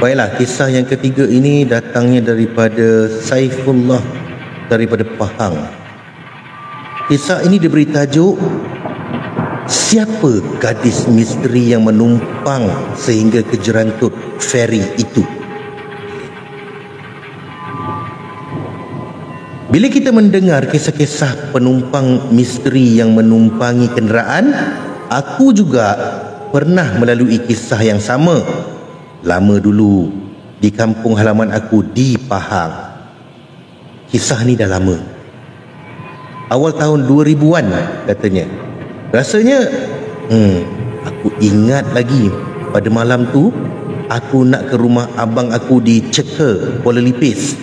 Baiklah, kisah yang ketiga ini datangnya daripada Saifullah daripada Pahang. Kisah ini diberi tajuk Siapa Gadis Misteri yang Menumpang Sehingga ke Jerantut Feri Itu. Bila kita mendengar kisah-kisah penumpang misteri yang menumpangi kenderaan, aku juga pernah melalui kisah yang sama lama dulu di kampung halaman aku di Pahang. Kisah ni dah lama, awal tahun 2000-an katanya. Rasanya aku ingat lagi pada malam tu aku nak ke rumah abang aku di Ceka, Kuala Lipis.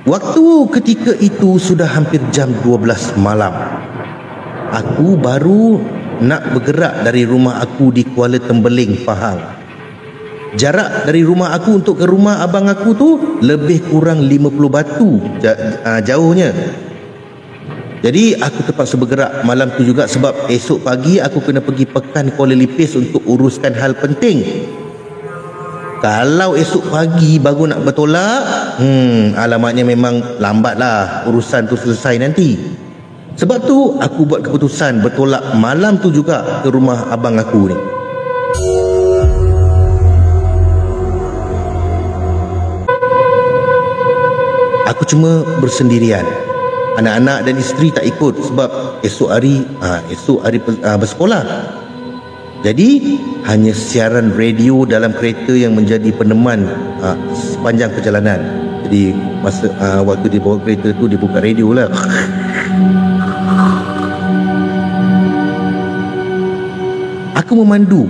Waktu ketika itu sudah hampir jam 12 malam. Aku baru nak bergerak dari rumah aku di Kuala Tembeling, Pahang. Jarak dari rumah aku untuk ke rumah abang aku tu lebih kurang 50 batu jauhnya. Jadi aku terpaksa bergerak malam tu juga sebab esok pagi aku kena pergi pekan Kuala Lipis untuk uruskan hal penting. Kalau esok pagi baru nak bertolak, alamatnya memang lambat lah urusan tu selesai nanti. Sebab tu aku buat keputusan bertolak malam tu juga ke rumah abang aku ni. Aku cuma bersendirian. Anak-anak dan isteri tak ikut sebab esok hari bersekolah. Jadi hanya siaran radio dalam kereta yang menjadi peneman sepanjang perjalanan. Jadi masa waktu dia bawa kereta tu dia buka radio lah. Aku memandu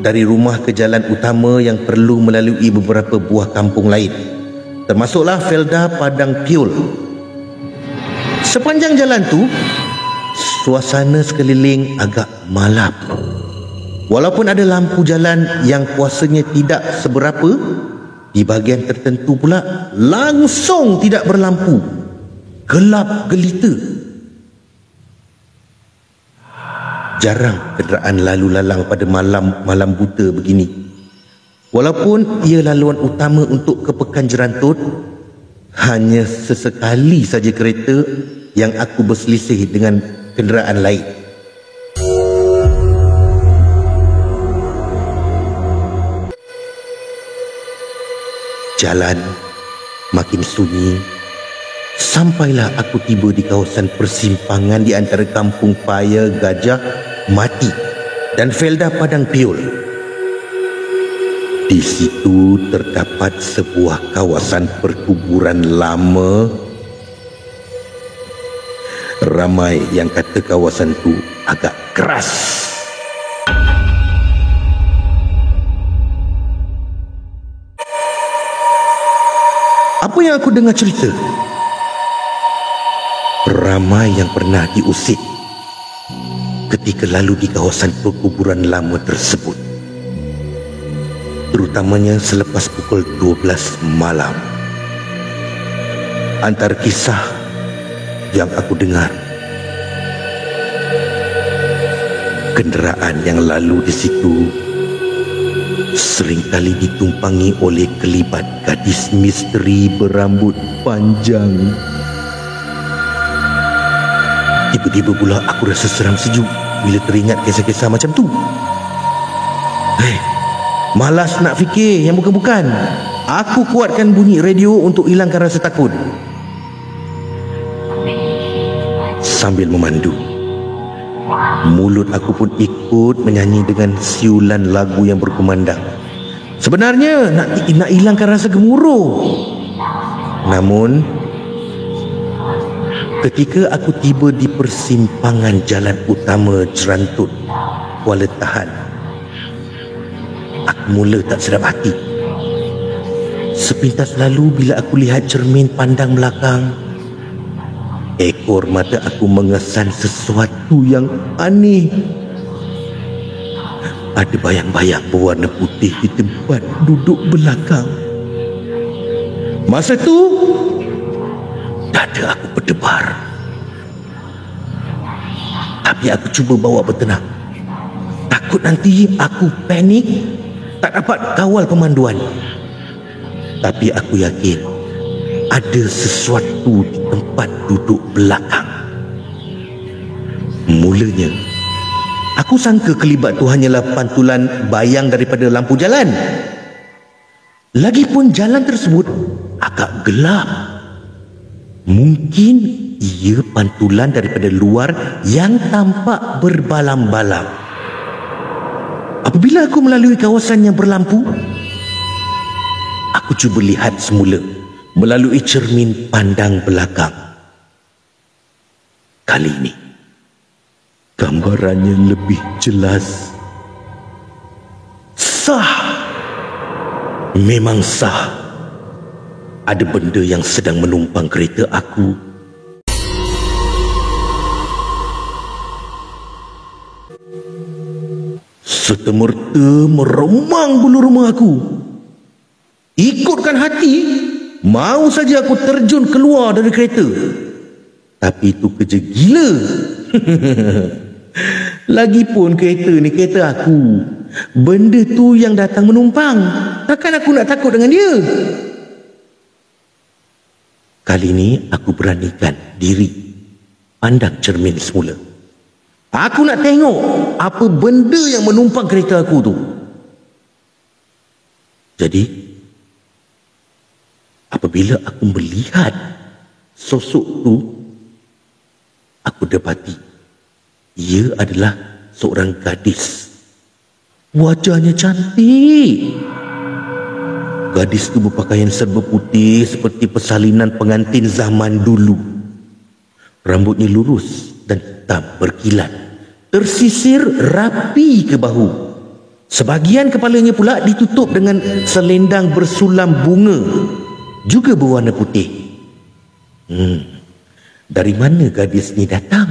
dari rumah ke jalan utama yang perlu melalui beberapa buah kampung lain, termasuklah Felda Padang Piul. Sepanjang jalan tu, suasana sekeliling agak malap. Walaupun ada lampu jalan yang kuasanya tidak seberapa, di bahagian tertentu pula langsung tidak berlampu. Gelap gelita. Jarang kenderaan lalu lalang pada malam buta begini. Walaupun ia laluan utama untuk ke Pekan Jerantut, hanya sesekali saja kereta yang aku berselisih dengan kenderaan lain. Jalan makin sunyi, sampailah aku tiba di kawasan persimpangan di antara Kampung Paya Gajah Mati dan Felda Padang Piul. Di situ terdapat sebuah kawasan perkuburan lama. Ramai yang kata kawasan tu agak keras. Apa yang aku dengar cerita? Ramai yang pernah diusik ketika lalu di kawasan perkuburan lama tersebut, terutamanya selepas pukul 12 malam. Antara kisah yang aku dengar, kenderaan yang lalu di situ seringkali ditumpangi oleh kelibat gadis misteri berambut panjang. Tiba-tiba pula aku rasa seram sejuk bila teringat kisah-kisah macam tu. Malas nak fikir yang bukan-bukan. Aku kuatkan bunyi radio untuk hilangkan rasa takut. Sambil memandu, mulut aku pun ikut menyanyi dengan siulan lagu yang berkumandang. Sebenarnya nak hilangkan rasa gemuruh. Namun ketika aku tiba di persimpangan jalan utama Jerantut Kuala Tahan, aku mula tak sedap hati. Sepintas lalu bila aku lihat cermin pandang belakang, ekor mata aku mengesan sesuatu yang aneh. Ada bayang-bayang berwarna putih di tempat duduk belakang. Masa tu dada aku berdebar. Tapi aku cuba bawa bertenang. Takut nanti aku panik tak dapat kawal pemanduan. Tapi aku yakin ada sesuatu di tempat duduk belakang. Mulanya, aku sangka kelibat tu hanyalah pantulan bayang daripada lampu jalan. Lagipun jalan tersebut agak gelap. Mungkin ia pantulan daripada luar yang tampak berbalam-balam. Apabila aku melalui kawasan yang berlampu, aku cuba lihat semula melalui cermin pandang belakang. Kali ini, gambarannya lebih jelas. Sah. Memang sah. Ada benda yang sedang menumpang kereta aku. Serta-merta meremang bulu rumah aku. Ikutkan hati, mau saja aku terjun keluar dari kereta. Tapi itu kerja gila. Lagipun kereta ni kereta aku. Benda tu yang datang menumpang. Takkan aku nak takut dengan dia? Kali ni aku beranikan diri pandang cermin semula. Aku nak tengok apa benda yang menumpang kereta aku tu. Jadi, apabila aku melihat sosok tu, aku dapati ia adalah seorang gadis. Wajahnya cantik. Gadis itu berpakaian serba putih seperti persalinan pengantin zaman dulu. Rambutnya lurus dan hitam berkilat, tersisir rapi ke bahu. Sebahagian kepalanya pula ditutup dengan selendang bersulam bunga, juga berwarna putih. Dari mana gadis ni datang?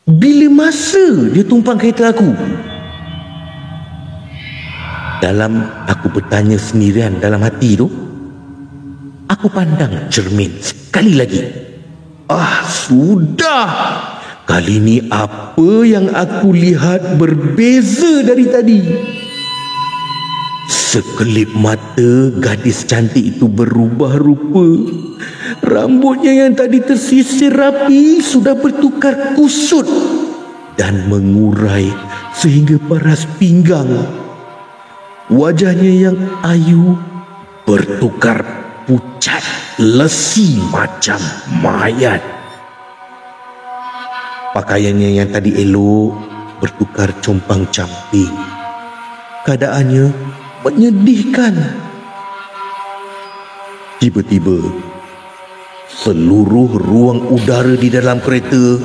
Bila masa dia tumpang kereta aku? Dalam aku bertanya sendirian dalam hati tu, aku pandang cermin sekali lagi. Sudah. Kali ni apa yang aku lihat berbeza dari tadi. Sekelip mata gadis cantik itu berubah rupa. Rambutnya yang tadi tersisir rapi sudah bertukar kusut dan mengurai sehingga paras pinggang. Wajahnya yang ayu bertukar pucat lesi macam mayat. Pakaiannya yang tadi elok bertukar compang-camping. Keadaannya menyedihkan. Tiba-tiba, seluruh ruang udara di dalam kereta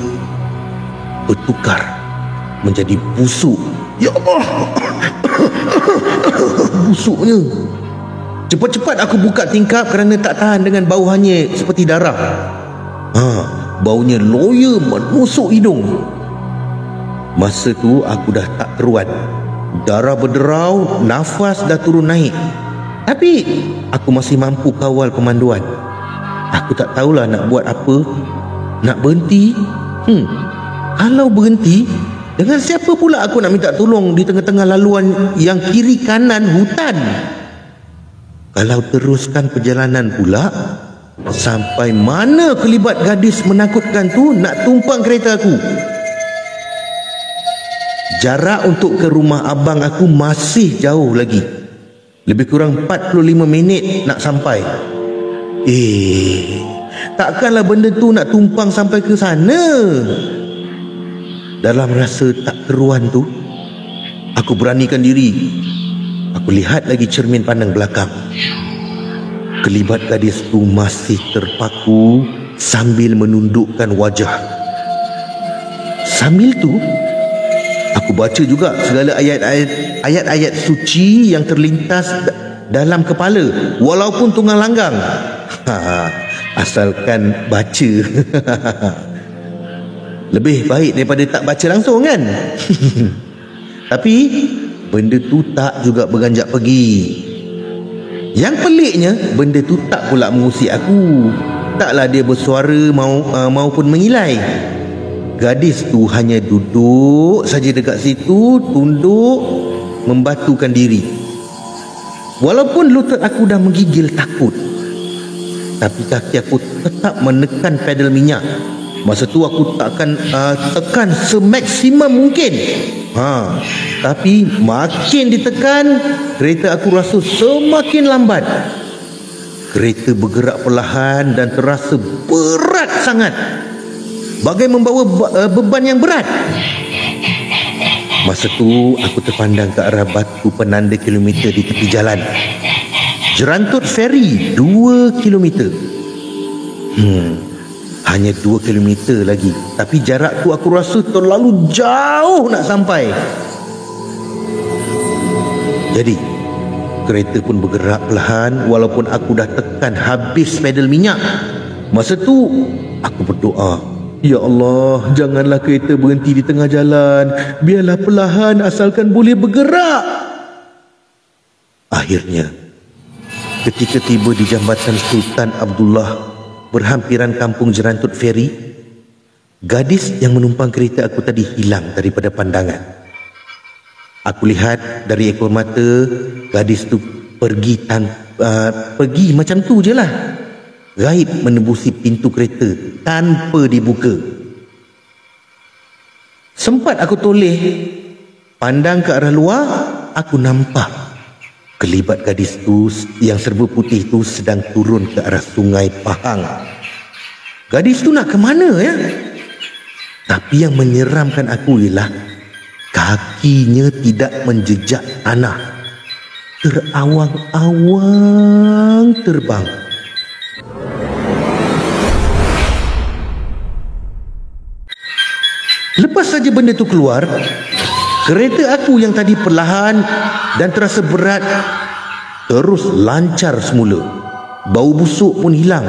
bertukar menjadi busuk. Ya Allah! Busuknya. Cepat-cepat aku buka tingkap kerana tak tahan dengan bau hanyir seperti darah. Baunya loya menusuk hidung. Masa tu aku dah tak teruat. Darah berderau, nafas dah turun naik. Tapi aku masih mampu kawal pemanduan. Aku tak tahulah nak buat apa. Nak berhenti? Kalau berhenti, dengan siapa pula aku nak minta tolong di tengah-tengah laluan yang kiri kanan hutan? Kalau teruskan perjalanan pula, sampai mana kelibat gadis menakutkan tu nak tumpang kereta aku? Jarak untuk ke rumah abang aku masih jauh lagi. Lebih kurang 45 minit nak sampai. Takkanlah benda tu nak tumpang sampai ke sana. Dalam rasa tak keruan tu, aku beranikan diri. Aku lihat lagi cermin pandang belakang. Kelibat gadis tu masih terpaku sambil menundukkan wajah. Sambil tu, aku baca juga segala ayat-ayat suci yang terlintas dalam kepala, walaupun tunggang langgang. Asalkan baca. Lebih baik daripada tak baca langsung kan? Tapi benda tu tak juga beranjak pergi. Yang peliknya, benda tu tak pula mengusik aku. Taklah dia bersuara maupun mengilai. Gadis tu hanya duduk saja dekat situ, tunduk membatukan diri. Walaupun lutut aku dah menggigil takut, tapi kaki aku tetap menekan pedal minyak. Masa tu aku takkan tekan semaksimum mungkin. Tapi makin ditekan, kereta aku rasa semakin lambat. Kereta bergerak perlahan dan terasa berat sangat, bagai membawa beban yang berat. Masa tu aku terpandang ke arah batu penanda kilometer di tepi jalan. Jerantut feri 2 kilometer. Hanya 2 kilometer lagi, tapi jarak tu aku rasa terlalu jauh nak sampai. Jadi kereta pun bergerak perlahan walaupun aku dah tekan habis pedal minyak. Masa tu aku berdoa, ya Allah, janganlah kereta berhenti di tengah jalan. Biarlah perlahan asalkan boleh bergerak. Akhirnya, ketika tiba di jambatan Sultan Abdullah berhampiran kampung Jerantut Feri, gadis yang menumpang kereta aku tadi hilang daripada pandangan. Aku lihat dari ekor mata, gadis tu pergi macam tu je lah. Gaib menembusi pintu kereta tanpa dibuka. Sempat aku toleh pandang ke arah luar, aku nampak kelibat gadis tu yang serba putih tu sedang turun ke arah sungai Pahang. Gadis tu nak ke mana ya? Tapi yang menyeramkan aku ialah kakinya tidak menjejak tanah, terawang-awang terbang. Lepas saja benda tu keluar, kereta aku yang tadi perlahan dan terasa berat terus lancar semula. Bau busuk pun hilang.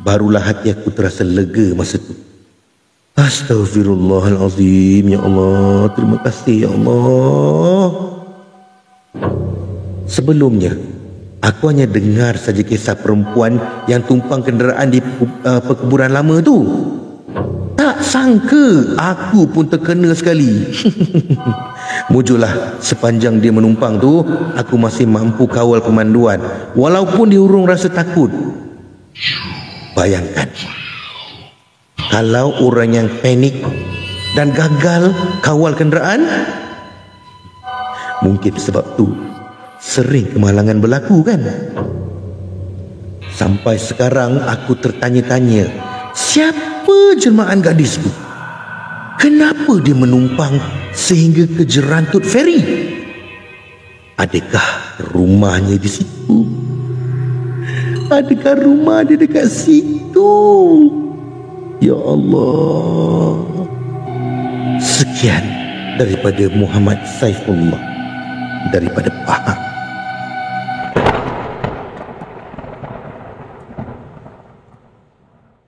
Barulah hati aku terasa lega masa tu. Astaghfirullahalazim, ya Allah, terima kasih ya Allah. Sebelumnya aku hanya dengar saja kisah perempuan yang tumpang kenderaan di perkuburan lama tu. Tak sangka aku pun terkena sekali. Mujurlah, sepanjang dia menumpang tu, aku masih mampu kawal pemanduan walaupun di hurung rasa takut. Bayangkan kalau orang yang panik dan gagal kawal kenderaan, mungkin sebab tu sering kemalangan berlaku kan. Sampai sekarang aku tertanya-tanya, siapa jelmaan gadis tu? Kenapa dia menumpang sehingga ke Jerantut Feri? Adakah rumahnya di situ? Adakah rumah dia dekat situ? Ya Allah. Sekian daripada Muhammad Saifullah daripada Pahang.